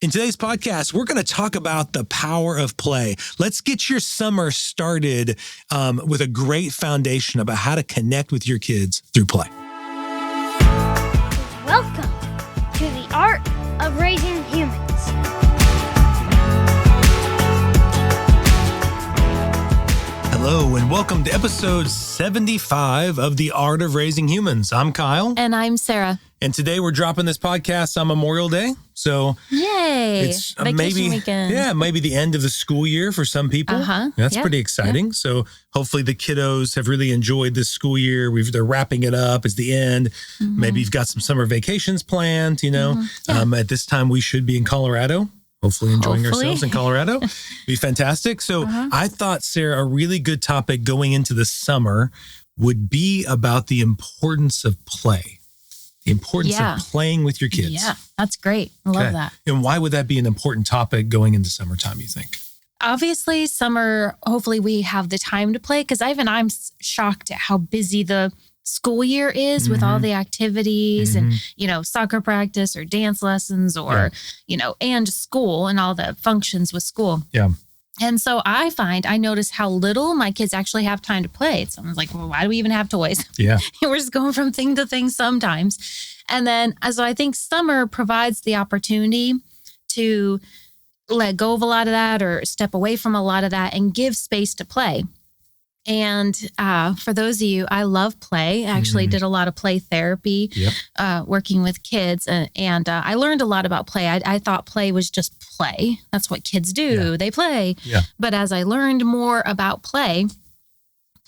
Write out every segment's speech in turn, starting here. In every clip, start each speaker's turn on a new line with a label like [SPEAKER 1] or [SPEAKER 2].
[SPEAKER 1] In today's podcast, we're going to talk about the power of play. Let's get your summer started with a great foundation about how to connect with your kids through play.
[SPEAKER 2] Welcome to the Art of Raising Humans.
[SPEAKER 1] Hello, and welcome to episode 75 of The Art of Raising Humans. I'm Kyle.
[SPEAKER 3] And I'm Sarah.
[SPEAKER 1] And today we're dropping this podcast on Memorial Day. So
[SPEAKER 3] yay!
[SPEAKER 1] It's
[SPEAKER 3] Vacation
[SPEAKER 1] maybe
[SPEAKER 3] weekend.
[SPEAKER 1] maybe the end of the school year for some people. That's pretty exciting. Yeah. So hopefully the kiddos have really enjoyed this school year. They're wrapping it up. It's the end. Mm-hmm. Maybe you've got some summer vacations planned. At this time we should be in Colorado. Hopefully enjoying ourselves in Colorado. Be fantastic. So I thought, Sarah, a really good topic going into the summer would be about the importance of play. The importance of playing with your kids.
[SPEAKER 3] Yeah, that's great. I love that.
[SPEAKER 1] And why would that be an important topic going into summertime, you think?
[SPEAKER 3] Obviously, summer, hopefully we have the time to play, because I'm shocked at how busy the school year is with all the activities and, soccer practice or dance lessons or, and school and all the functions with school.
[SPEAKER 1] Yeah.
[SPEAKER 3] And so I notice how little my kids actually have time to play. So I'm like, well, why do we even have toys?
[SPEAKER 1] Yeah.
[SPEAKER 3] We're just going from thing to thing sometimes. And then, so I think summer provides the opportunity to let go of a lot of that or step away from a lot of that and give space to play. And for those of you, I love play. I actually did a lot of play therapy, working with kids. And I learned a lot about play. I thought play was just play. That's what kids do. Yeah. They play. Yeah. But as I learned more about play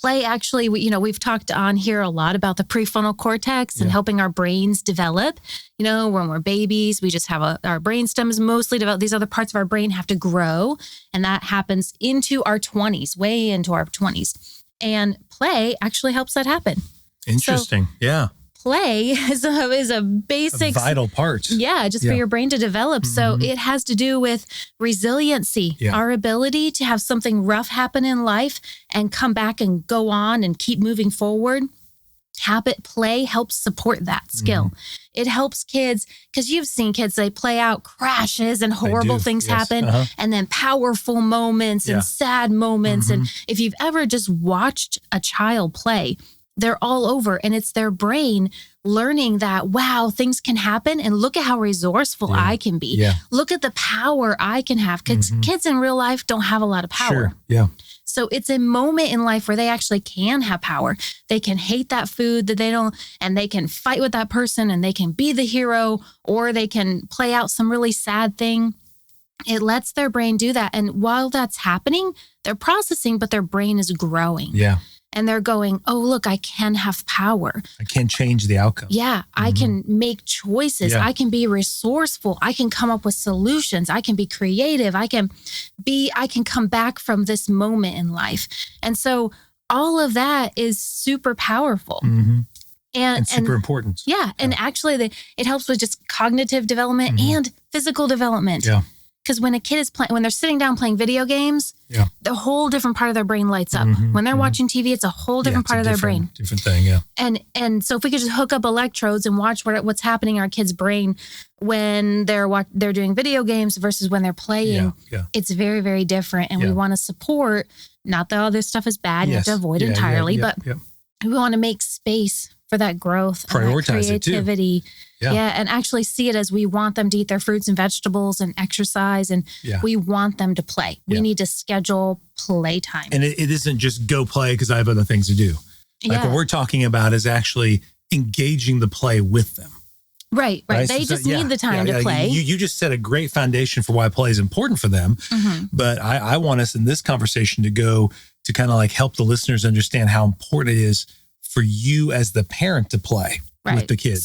[SPEAKER 3] actually, we've talked on here a lot about the prefrontal cortex and helping our brains develop. When we're babies, we just have our brainstem is mostly developed. These other parts of our brain have to grow. And that happens into our 20s, way into our 20s. And play actually helps that happen.
[SPEAKER 1] Interesting. Yeah.
[SPEAKER 3] Play is a basic...
[SPEAKER 1] A vital part.
[SPEAKER 3] Yeah, for your brain to develop. So it has to do with resiliency, our ability to have something rough happen in life and come back and go on and keep moving forward. Play helps support that skill. It helps kids, because you've seen kids, they play out crashes and horrible things happen, and then powerful moments and sad moments. And if you've ever just watched a child play, they're all over, and it's their brain learning that, wow, things can happen, and look at how resourceful I can be. Yeah. Look at the power I can have. Kids in real life don't have a lot of power.
[SPEAKER 1] Sure. Yeah.
[SPEAKER 3] So it's a moment in life where they actually can have power. They can hate that food that they don't, and they can fight with that person, and they can be the hero, or they can play out some really sad thing. It lets their brain do that. And while that's happening, they're processing, but their brain is growing.
[SPEAKER 1] Yeah.
[SPEAKER 3] And they're going, oh, look, I can have power.
[SPEAKER 1] I can change the outcome.
[SPEAKER 3] Yeah, I can make choices. I can be resourceful. I can come up with solutions. I can be creative. I can come back from this moment in life. And so all of that is super powerful.
[SPEAKER 1] And super important.
[SPEAKER 3] Yeah. And actually it helps with just cognitive development and physical development. Yeah. Because when a kid is when they're sitting down playing video games, the whole different part of their brain lights up. When they're watching TV, it's a whole different part of their brain.
[SPEAKER 1] Different thing, yeah.
[SPEAKER 3] And so if we could just hook up electrodes and watch what's happening in our kids' brain when they're doing video games versus when they're playing, it's very, very different. And we want to support, not that all this stuff is bad, you have to avoid entirely, but we want to make space for that growth,
[SPEAKER 1] prioritize
[SPEAKER 3] and that creativity.
[SPEAKER 1] It too. Yeah,
[SPEAKER 3] and actually see it as we want them to eat their fruits and vegetables and exercise, and we want them to play. We need to schedule playtime.
[SPEAKER 1] And it isn't just go play because I have other things to do. Like what we're talking about is actually engaging the play with them.
[SPEAKER 3] Right. They just need the time to play.
[SPEAKER 1] You just set a great foundation for why play is important for them. But I want us in this conversation to go to kind of like help the listeners understand how important it is for you as the parent to play with the kids.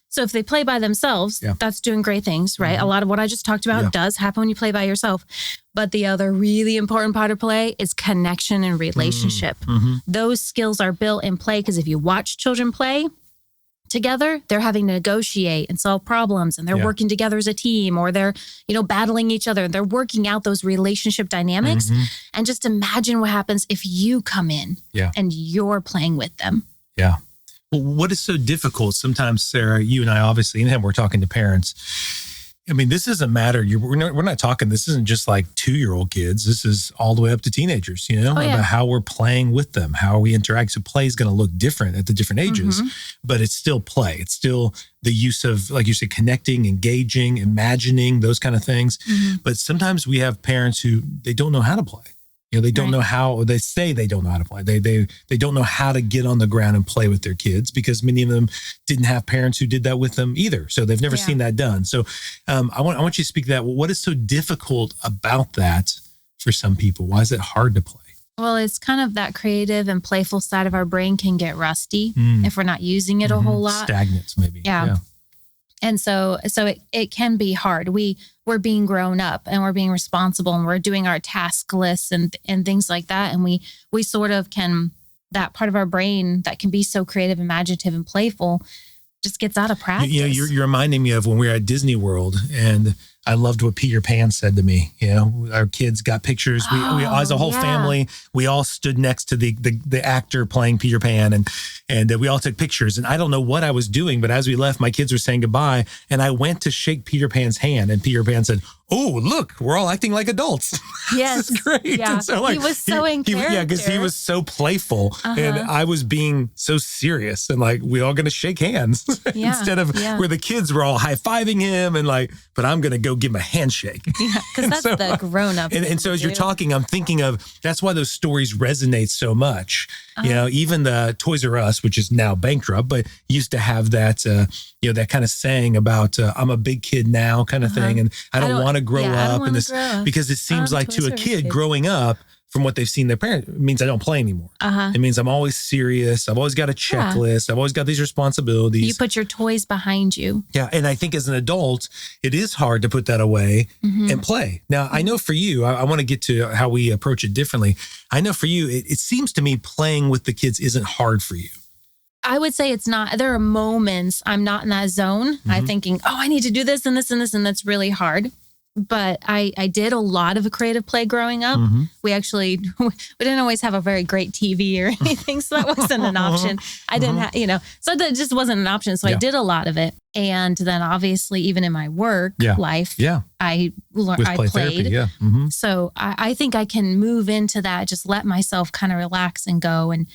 [SPEAKER 3] So if they play by themselves, that's doing great things, right? A lot of what I just talked about does happen when you play by yourself. But the other really important part of play is connection and relationship. Those skills are built in play, because if you watch children play together, they're having to negotiate and solve problems, and they're working together as a team, or they're, battling each other. They're working out those relationship dynamics. And just imagine what happens if you come in and you're playing with them.
[SPEAKER 1] Yeah. Well, what is so difficult sometimes, Sarah, you and I obviously, and we're talking to parents, I mean, this doesn't matter. We're not talking, this isn't just like 2-year-old kids. This is all the way up to teenagers, about how we're playing with them, how we interact. So play is going to look different at the different ages, but it's still play. It's still the use of, like you said, connecting, engaging, imagining, those kind of things. But sometimes we have parents who, they don't know how to play. They don't know how, they say they don't know how to play. They don't know how to get on the ground and play with their kids because many of them didn't have parents who did that with them either. So they've never seen that done. So I want you to speak to that. What is so difficult about that for some people? Why is it hard to play?
[SPEAKER 3] Well, it's kind of that creative and playful side of our brain can get rusty if we're not using it a whole lot.
[SPEAKER 1] Stagnant, maybe.
[SPEAKER 3] Yeah. And so it can be hard. We're being grown up and we're being responsible and we're doing our task lists and things like that. And we sort of can, that part of our brain that can be so creative, imaginative, and playful just gets out of practice.
[SPEAKER 1] You're reminding me of when we were at Disney World, and I loved what Peter Pan said to me. Our kids got pictures. We as a whole family, we all stood next to the actor playing Peter Pan, and we all took pictures. And I don't know what I was doing, but as we left, my kids were saying goodbye, and I went to shake Peter Pan's hand, and Peter Pan said, "Oh, look, we're all acting like adults."
[SPEAKER 3] Yes,
[SPEAKER 1] this is great.
[SPEAKER 3] Yeah.
[SPEAKER 1] And so,
[SPEAKER 3] he was so in character.
[SPEAKER 1] Yeah, because he was so playful, and I was being so serious, and like we all going to shake hands instead of where the kids were all high fiving him and like, but I'm going to go give him a handshake.
[SPEAKER 3] Yeah, because that's the grown up.
[SPEAKER 1] And so as you're talking, I'm thinking of that's why those stories resonate so much. Even the Toys R Us, which is now bankrupt, but used to have that that kind of saying about I'm a big kid now kind of thing, and I don't want to grow up, and this because it seems like to a kid growing up from what they've seen their parents, it means I don't play anymore. It means I'm always serious. I've always got a checklist. I've always got these responsibilities.
[SPEAKER 3] You put your toys behind you.
[SPEAKER 1] Yeah. And I think as an adult, it is hard to put that away and play. Now, I know for you, I want to get to how we approach it differently. I know for you, it seems to me playing with the kids isn't hard for you.
[SPEAKER 3] I would say it's not. There are moments I'm not in that zone. I'm thinking, I need to do this and this and this, and that's really hard. But I did a lot of creative play growing up. We didn't always have a very great TV or anything, so that wasn't an option. I didn't have, so that just wasn't an option. So I did a lot of it. And then obviously even in my work life, I played.
[SPEAKER 1] Therapy,
[SPEAKER 3] So I think I can move into that, just let myself kind of relax and go and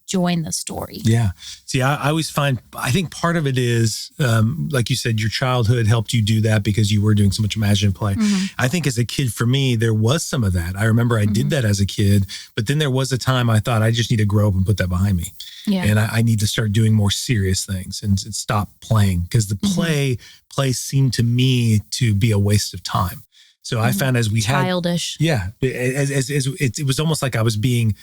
[SPEAKER 3] join the story.
[SPEAKER 1] Yeah. See, I always find, I think part of it is, like you said, your childhood helped you do that because you were doing so much imaginative play. I think as a kid, for me, there was some of that. I remember I did that as a kid, but then there was a time I thought I just need to grow up and put that behind me. Yeah. And I need to start doing more serious things and stop playing because the play seemed to me to be a waste of time. So I found as we
[SPEAKER 3] childish.
[SPEAKER 1] As it was almost like I was being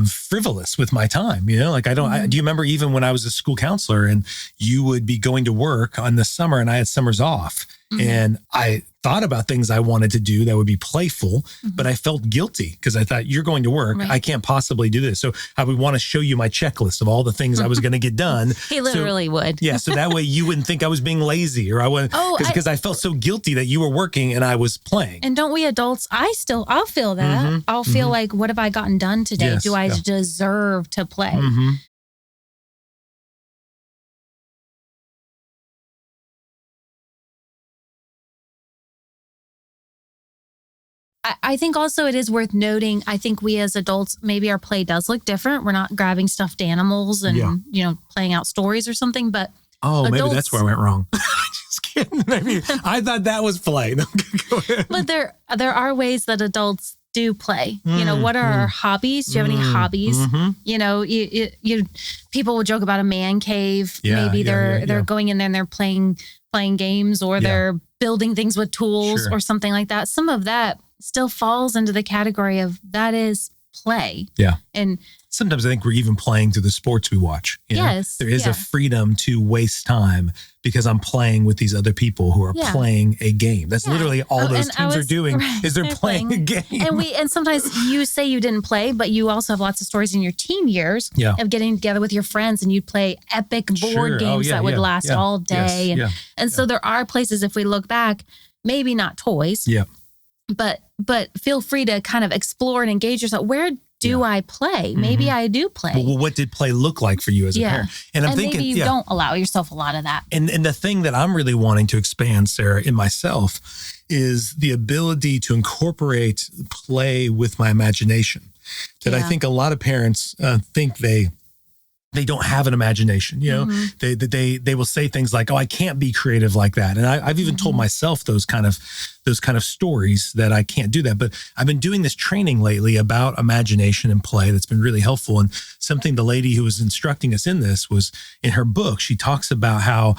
[SPEAKER 1] frivolous with my time, like do you remember even when I was a school counselor and you would be going to work on the summer and I had summers off and I thought about things I wanted to do that would be playful, but I felt guilty because I thought you're going to work. Right. I can't possibly do this. So I would want to show you my checklist of all the things I was going to get done.
[SPEAKER 3] He literally would.
[SPEAKER 1] Yeah. So that way you wouldn't think I was being lazy or I wouldn't, because I felt so guilty that you were working and I was playing.
[SPEAKER 3] And don't we adults, I'll feel that. I'll feel like, what have I gotten done today? Yes, do I deserve to play? I think also it is worth noting, I think we as adults, maybe our play does look different. We're not grabbing stuffed animals and, playing out stories or something, but
[SPEAKER 1] adults, maybe that's where I went wrong. Just kidding. Maybe I thought that was play. No, go ahead.
[SPEAKER 3] But there are ways that adults do play. What are our hobbies? Do you have any hobbies? You people will joke about a man cave. Maybe they're going in there and they're playing games or they're building things with tools or something like that. Some of that still falls into the category of that is play. Yeah. And
[SPEAKER 1] sometimes I think we're even playing through the sports we watch.
[SPEAKER 3] Yes.
[SPEAKER 1] There is a freedom to waste time because I'm playing with these other people who are playing a game. That's literally all those teams are doing is they're playing a game.
[SPEAKER 3] And sometimes you say you didn't play, but you also have lots of stories in your teen years of getting together with your friends and you'd play epic board games that would last all day. And so there are places, if we look back, maybe not toys. Yeah. But feel free to kind of explore and engage yourself. Where Do I play? Maybe I do play.
[SPEAKER 1] Well, what did play look like for you as a parent?
[SPEAKER 3] And I'm thinking, maybe you don't allow yourself a lot of that.
[SPEAKER 1] And the thing that I'm really wanting to expand, Sarah, in myself is the ability to incorporate play with my imagination. That I think a lot of parents think they don't have an imagination. You know, they will say things like, "Oh, I can't be creative like that." And I've even told myself those kind of stories that I can't do that. But I've been doing this training lately about imagination and play that's been really helpful. And something the lady who was instructing us in this was in her book. She talks about how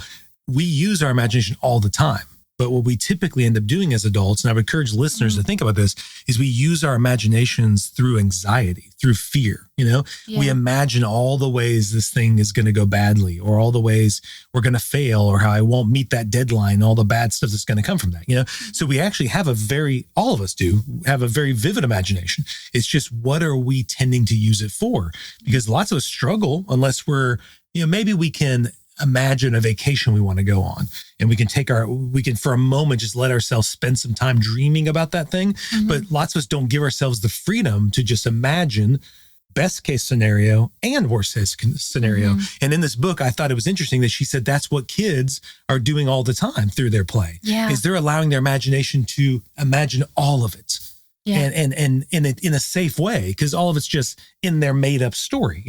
[SPEAKER 1] we use our imagination all the time. But what we typically end up doing as adults, and I would encourage listeners to think about this, is we use our imaginations through anxiety, through fear. You know, we imagine all the ways this thing is going to go badly, or all the ways we're going to fail, or how I won't meet that deadline, all the bad stuff that's going to come from that. You know, so we actually have all of us do have a very vivid imagination. It's just, what are we tending to use it for? Because lots of us struggle unless we're, maybe we can imagine a vacation we want to go on, and we can for a moment just let ourselves spend some time dreaming about that thing. But lots of us don't give ourselves the freedom to just imagine best case scenario and worst case scenario. And in this book, I thought it was interesting that she said that's what kids are doing all the time through their play. Is they're allowing their imagination to imagine all of it. And in a safe way, because all of it's just in their made up story,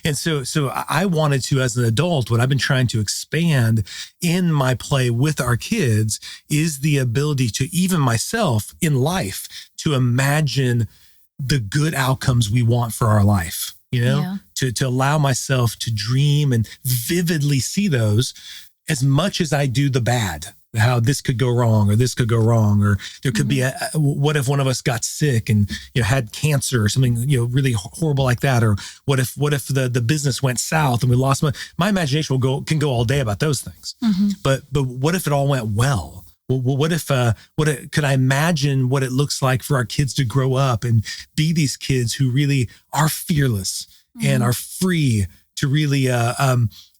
[SPEAKER 1] And so I wanted to, as an adult, what I've been trying to expand in my play with our kids is the ability to, even myself in life, to imagine the good outcomes we want for our life, to allow myself to dream and vividly see those as much as I do the bad. How this could go wrong, or this could go wrong, or there could be what if one of us got sick and had cancer or something really horrible like that, or what if the business went south and we lost money. My imagination can go all day about those things. But what if it all went well? What if could I imagine what it looks like for our kids to grow up and be these kids who really are fearless and are free to really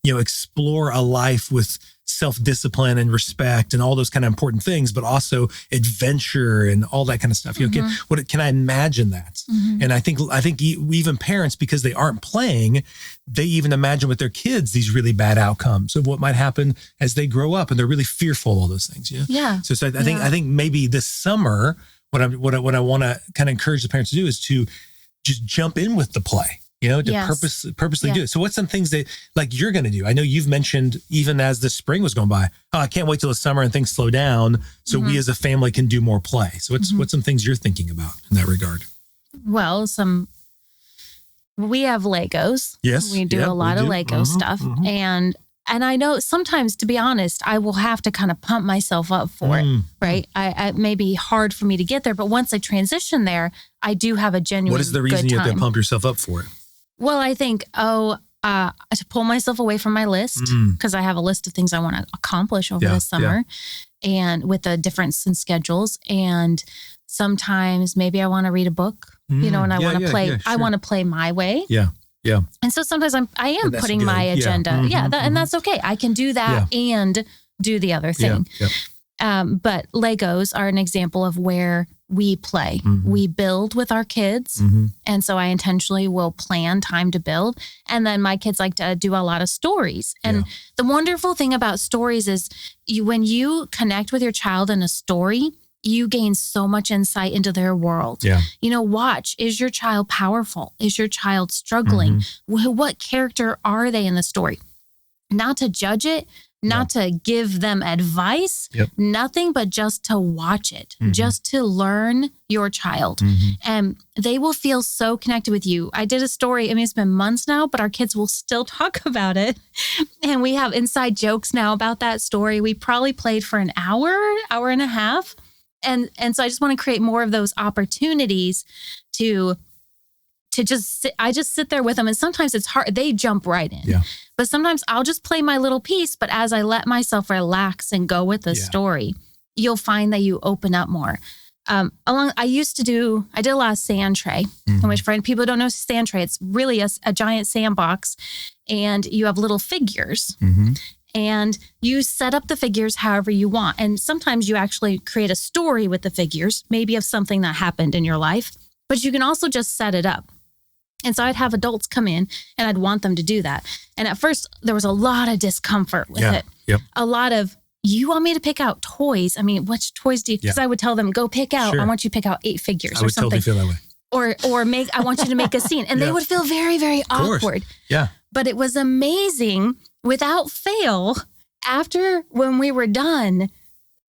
[SPEAKER 1] explore a life with self-discipline and respect and all those kind of important things, but also adventure and all that kind of stuff. Can I imagine that? And I think even parents, because they aren't playing, they even imagine with their kids these really bad outcomes of what might happen as they grow up, and they're really fearful of all those things. So I think maybe this summer, what I want to kind of encourage the parents to do is to just jump in with the play. Purposely do it. So what's some things that like you're going to do? I know you've mentioned, even as the spring was going by, I can't wait till the summer and things slow down so we as a family can do more play. So what's some things you're thinking about in that regard?
[SPEAKER 3] Well, we have Legos.
[SPEAKER 1] Yes.
[SPEAKER 3] We do a lot of Lego stuff. And I know sometimes, to be honest, I will have to kind of pump myself up for it, right? It may be hard for me to get there, but once I transition there, I do have a genuine
[SPEAKER 1] What is the reason
[SPEAKER 3] good
[SPEAKER 1] you have
[SPEAKER 3] time.
[SPEAKER 1] to pump yourself up for it?
[SPEAKER 3] Well, I think, to pull myself away from my list, because I have a list of things I want to accomplish over the summer, and with the difference in schedules. And sometimes maybe I want to read a book, and I want to play. Sure. I want to play my way.
[SPEAKER 1] Yeah.
[SPEAKER 3] And so sometimes I am putting my agenda. And that's okay. I can do that and do the other thing. But Legos are an example of where we play. We build with our kids. And so I intentionally will plan time to build. And then my kids like to do a lot of stories. And the wonderful thing about stories is when you connect with your child in a story, you gain so much insight into their world. Watch, is your child powerful? Is your child struggling? What character are they in the story? Not to judge it, not to give them advice, nothing, but just to watch it, just to learn your child. And they will feel so connected with you. I did a story, it's been months now, but our kids will still talk about it. And we have inside jokes now about that story. We probably played for an hour and a half. And so I just want to create more of those opportunities to just sit. I just sit there with them. And sometimes it's hard. They jump right in. But sometimes I'll just play my little piece. But as I let myself relax and go with the story, you'll find that you open up more. I did a lot of sand tray. Which for people who don't know sand tray, it's really a giant sandbox. And you have little figures. And you set up the figures however you want. And sometimes you actually create a story with the figures, maybe of something that happened in your life, but you can also just set it up. And so I'd have adults come in and I'd want them to do that. And at first there was a lot of discomfort with it.
[SPEAKER 1] Yep.
[SPEAKER 3] A lot of, you want me to pick out toys? I mean, which toys do you, because I would tell them, go pick out, I want you to pick out 8 figures or something.
[SPEAKER 1] I would totally feel that way.
[SPEAKER 3] Or I want you to make a scene. And they would feel very, very awkward.
[SPEAKER 1] Yeah.
[SPEAKER 3] But it was amazing, without fail, after when we were done,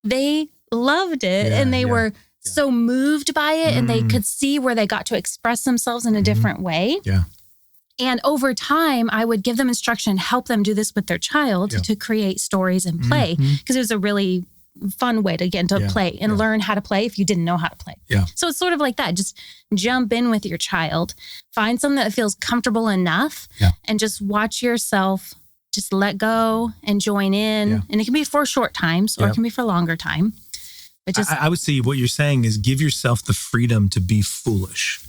[SPEAKER 3] they loved it and they were so moved by it and they could see where they got to express themselves in a different way.
[SPEAKER 1] Yeah.
[SPEAKER 3] And over time, I would give them instruction, help them do this with their child to create stories and play, because it was a really fun way to get into play and learn how to play if you didn't know how to play.
[SPEAKER 1] Yeah.
[SPEAKER 3] So it's sort of like that. Just jump in with your child, find something that feels comfortable enough and just watch yourself just let go and join in. Yeah. And it can be for short times or it can be for longer time. But just
[SPEAKER 1] I would say what you're saying is give yourself the freedom to be foolish.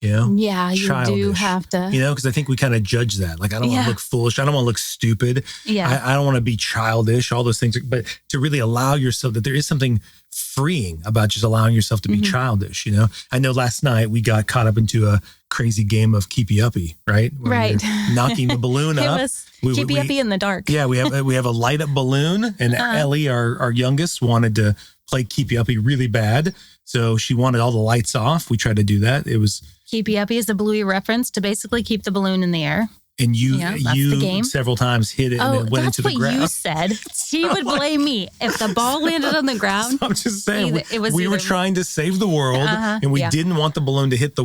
[SPEAKER 1] You know?
[SPEAKER 3] Yeah, you do have to.
[SPEAKER 1] You know, because I think we kind of judge that. Like, I don't want to look foolish. I don't want to look stupid.
[SPEAKER 3] Yeah.
[SPEAKER 1] I don't want to be childish, all those things. But to really allow yourself, that there is something freeing about just allowing yourself to be childish, you know? I know last night we got caught up into a crazy game of keepy uppy, right?
[SPEAKER 3] Right.
[SPEAKER 1] Knocking the balloon up.
[SPEAKER 3] It was keepy uppy in the dark.
[SPEAKER 1] Yeah, we have a light up balloon, and Ellie, our youngest, wanted to play keepy uppy really bad. So she wanted all the lights off. We tried to do that. It was...
[SPEAKER 3] Keepy uppy is the Bluey reference to basically keep the balloon in the air.
[SPEAKER 1] And you several times hit it and it went into the ground.
[SPEAKER 3] That's what you said. He would blame me if the ball landed on the ground.
[SPEAKER 1] I'm just saying, we were trying to save the world and we didn't want the balloon to hit the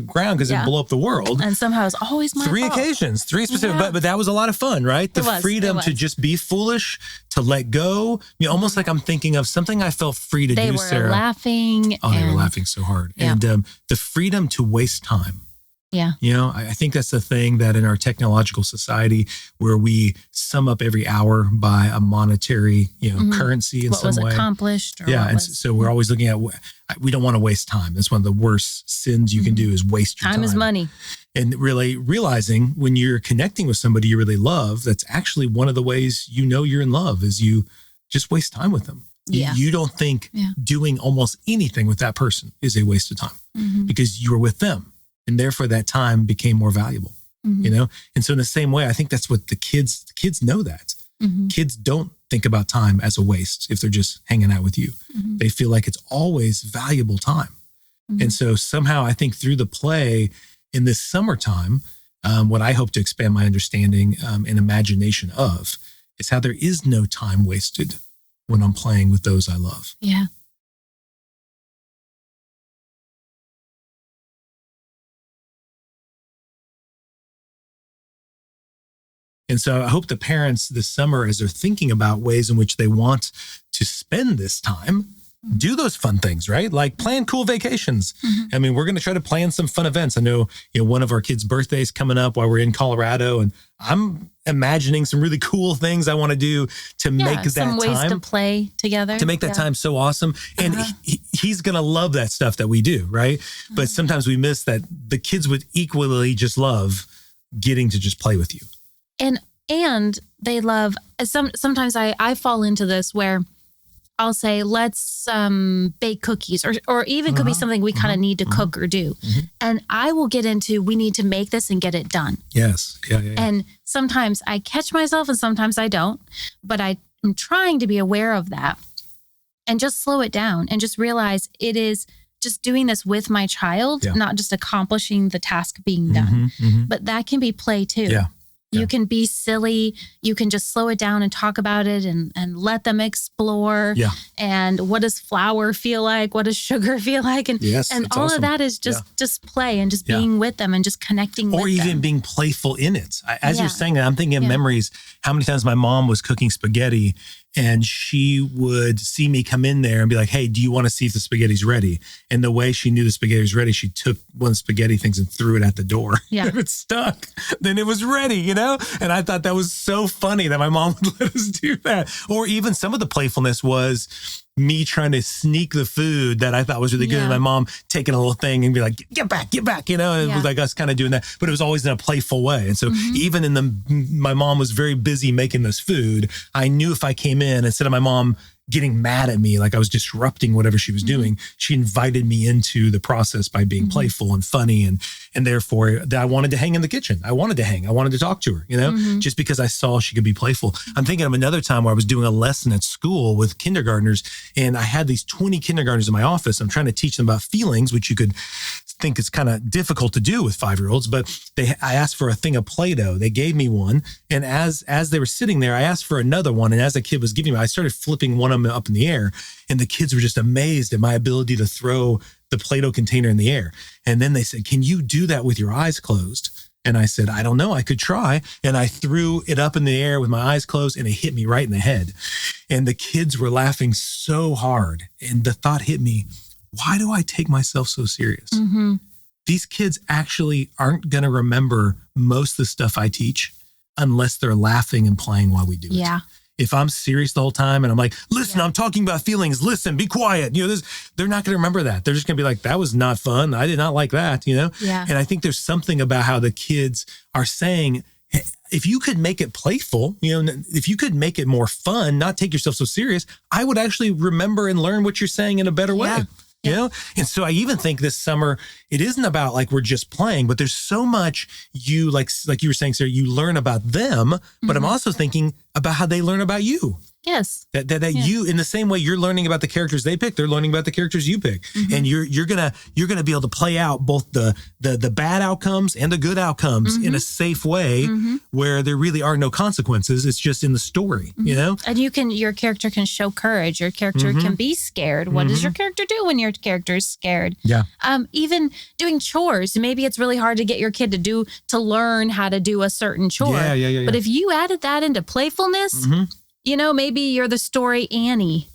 [SPEAKER 1] ground because it'd blow up the world.
[SPEAKER 3] And somehow it's always my
[SPEAKER 1] 3
[SPEAKER 3] fault.
[SPEAKER 1] occasions, 3 specific, but that was a lot of fun, right? The freedom to just be foolish, to let go. You know, almost like I'm thinking of something I felt free to do, Sarah.
[SPEAKER 3] They were laughing.
[SPEAKER 1] Oh, they were laughing so hard. Yeah. And the freedom to waste time.
[SPEAKER 3] Yeah.
[SPEAKER 1] You know, I think that's the thing that in our technological society where we sum up every hour by a monetary, currency in some way.
[SPEAKER 3] What was accomplished.
[SPEAKER 1] So we're always looking at, we don't want to waste time. That's one of the worst sins you can do is waste your time.
[SPEAKER 3] Time is money.
[SPEAKER 1] And really realizing when you're connecting with somebody you really love, that's actually one of the ways you know you're in love is you just waste time with them.
[SPEAKER 3] Yeah.
[SPEAKER 1] You don't think doing almost anything with that person is a waste of time because you were with them. And therefore that time became more valuable, you know? And so in the same way, I think that's what the kids know that. Kids don't think about time as a waste if they're just hanging out with you. They feel like it's always valuable time. And so somehow I think through the play in this summertime, what I hope to expand my understanding and imagination of is how there is no time wasted when I'm playing with those I love.
[SPEAKER 3] Yeah.
[SPEAKER 1] And so I hope the parents this summer, as they're thinking about ways in which they want to spend this time, do those fun things, right? Like plan cool vacations. I mean, we're going to try to plan some fun events. I know, one of our kids' birthdays coming up while we're in Colorado, and I'm imagining some really cool things I want to do to make that
[SPEAKER 3] some ways
[SPEAKER 1] time
[SPEAKER 3] to play together,
[SPEAKER 1] to make that time so awesome. And he's going to love that stuff that we do, right? But sometimes we miss that the kids would equally just love getting to just play with you.
[SPEAKER 3] And they love, sometimes I fall into this where I'll say, let's bake cookies or even could be something we kind of need to cook or do. And I will get into, we need to make this and get it done.
[SPEAKER 1] Yes. Yeah.
[SPEAKER 3] And sometimes I catch myself and sometimes I don't, but I'm trying to be aware of that and just slow it down and just realize it is just doing this with my child, not just accomplishing the task being done, but that can be play too.
[SPEAKER 1] Yeah.
[SPEAKER 3] You can be silly. You can just slow it down and talk about it and let them explore. Yeah. And what does flour feel like? What does sugar feel like? And all of that is just play and just being with them and just connecting with them. Or even
[SPEAKER 1] being playful in it. As you're saying that, I'm thinking of memories, how many times my mom was cooking spaghetti and she would see me come in there and be like, hey, do you want to see if the spaghetti's ready? And the way she knew the spaghetti was ready, she took one of the spaghetti things and threw it at the door. Yeah. If it stuck, then it was ready, And I thought that was so funny that my mom would let us do that. Or even some of the playfulness was me trying to sneak the food that I thought was really good. And my mom taking a little thing and be like, get back, and it was like us kind of doing that, but it was always in a playful way. And so even my mom was very busy making this food. I knew if I came in, instead of my mom getting mad at me, like I was disrupting whatever she was doing. She invited me into the process by being playful and funny. And therefore I wanted to hang in the kitchen. I wanted to talk to her, just because I saw she could be playful. I'm thinking of another time where I was doing a lesson at school with kindergartners, and I had these 20 kindergartners in my office. I'm trying to teach them about feelings, which you could think is kind of difficult to do with 5-year-olds, but I asked for a thing of Play-Doh. They gave me one. And as they were sitting there, I asked for another one. And as the kid was giving me, I started flipping one of them up in the air, and the kids were just amazed at my ability to throw the Play-Doh container in the air. And then they said, "Can you do that with your eyes closed?" And I said, "I don't know. I could try." And I threw it up in the air with my eyes closed, and it hit me right in the head. And the kids were laughing so hard. And the thought hit me, why do I take myself so serious? These kids actually aren't going to remember most of the stuff I teach unless they're laughing and playing while we do it.
[SPEAKER 3] Yeah.
[SPEAKER 1] If I'm serious the whole time and I'm like, "Listen, I'm talking about feelings. Listen, be quiet." They're not going to remember that. They're just going to be like, "That was not fun. I did not like that."
[SPEAKER 3] Yeah.
[SPEAKER 1] And I think there's something about how the kids are saying, hey, if you could make it playful, if you could make it more fun, not take yourself so serious, I would actually remember and learn what you're saying in a better way. And so I even think this summer, it isn't about like we're just playing, but there's so much you like you were saying, Sarah, you learn about them, but I'm also thinking about how they learn about you.
[SPEAKER 3] Yes.
[SPEAKER 1] That you, in the same way you're learning about the characters they pick, they're learning about the characters you pick. And you're gonna be able to play out both the bad outcomes and the good outcomes in a safe way where there really are no consequences. It's just in the story, And
[SPEAKER 3] your character can show courage. Your character can be scared. What does your character do when your character is scared?
[SPEAKER 1] Yeah.
[SPEAKER 3] Even doing chores. Maybe it's really hard to get your kid to learn how to do a certain chore.
[SPEAKER 1] Yeah.
[SPEAKER 3] But if you added that into playfulness, maybe you're the story Annie.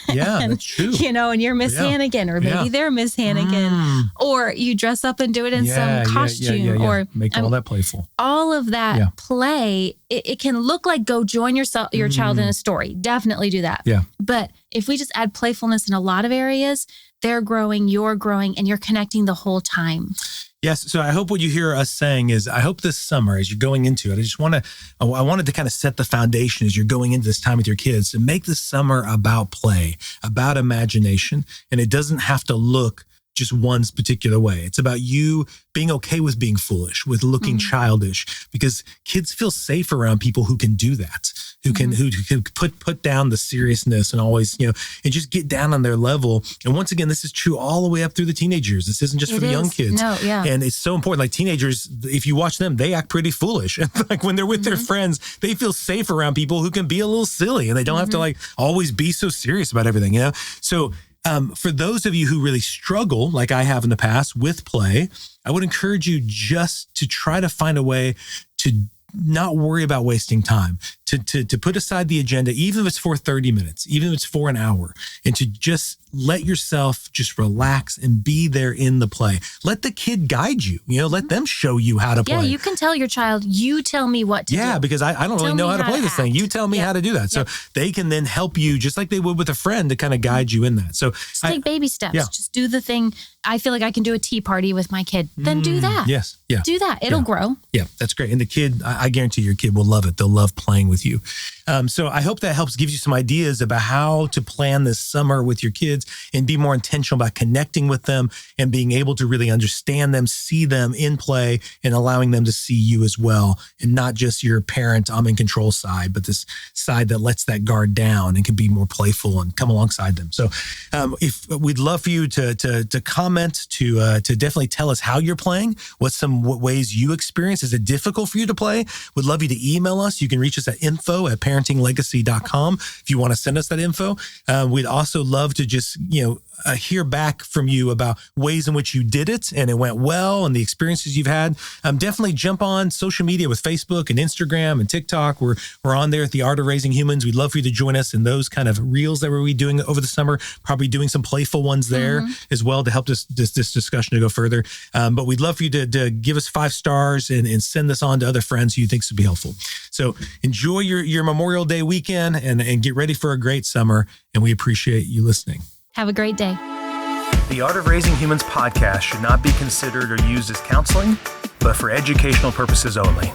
[SPEAKER 1] Yeah, that's true.
[SPEAKER 3] And you're Miss Hannigan, or maybe they're Miss Hannigan, or you dress up and do it in some costume, or
[SPEAKER 1] make all that playful.
[SPEAKER 3] All of that play, it can look like go join your child in a story. Definitely do that.
[SPEAKER 1] Yeah.
[SPEAKER 3] But if we just add playfulness in a lot of areas, they're growing, you're growing, and you're connecting the whole time.
[SPEAKER 1] Yes. So I hope what you hear us saying is, I hope this summer, as you're going into it, I wanted to kind of set the foundation as you're going into this time with your kids to make this summer about play, about imagination. And it doesn't have to look just one particular way. It's about you being okay with being foolish, with looking childish, because kids feel safe around people who can do that, who can put down the seriousness and always, and just get down on their level. And once again, this is true all the way up through the teenage years. This isn't just for the young kids.
[SPEAKER 3] No, yeah.
[SPEAKER 1] And it's so important. Like teenagers, if you watch them, they act pretty foolish. Like when they're with their friends, they feel safe around people who can be a little silly, and they don't have to like always be so serious about everything, So for those of you who really struggle, like I have in the past, with play, I would encourage you just to try to find a way to not worry about wasting time, to put aside the agenda, even if it's for 30 minutes, even if it's for an hour, and to just let yourself just relax and be there in the play. Let the kid guide you, let them show you how to play.
[SPEAKER 3] Yeah, you can tell your child, you tell me what to do.
[SPEAKER 1] Yeah, because I don't really know how to play this thing. You tell me how to do that. So they can then help you just like they would with a friend to kind of guide you in that. So
[SPEAKER 3] just take baby steps. Yeah. Just do the thing. I feel like I can do a tea party with my kid. Then do that.
[SPEAKER 1] Yes. Yeah.
[SPEAKER 3] Do that. It'll grow.
[SPEAKER 1] Yeah, that's great. And the kid, I guarantee your kid will love it. They'll love playing with you. So I hope that helps give you some ideas about how to plan this summer with your kids and be more intentional about connecting with them and being able to really understand them, see them in play, and allowing them to see you as well. And not just your parent, I'm in control side, but this side that lets that guard down and can be more playful and come alongside them. So if we'd love for you to comment, to definitely tell us how you're playing, what ways you experience. Is it difficult for you to play? We'd love you to email us. You can reach us at info@parentinglegacy.com if you want to send us that info. We'd also love to just, hear back from you about ways in which you did it and it went well and the experiences you've had. Definitely jump on social media with Facebook and Instagram and TikTok. We're on there at The Art of Raising Humans. We'd love for you to join us in those kind of reels that we're doing over the summer, probably doing some playful ones there as well to help this discussion to go further. But we'd love for you to give us 5 stars and send this on to other friends who you think would be helpful. So enjoy your Memorial Day weekend and get ready for a great summer. And we appreciate you listening.
[SPEAKER 3] Have a great day.
[SPEAKER 1] The Art of Raising Humans podcast should not be considered or used as counseling, but for educational purposes only.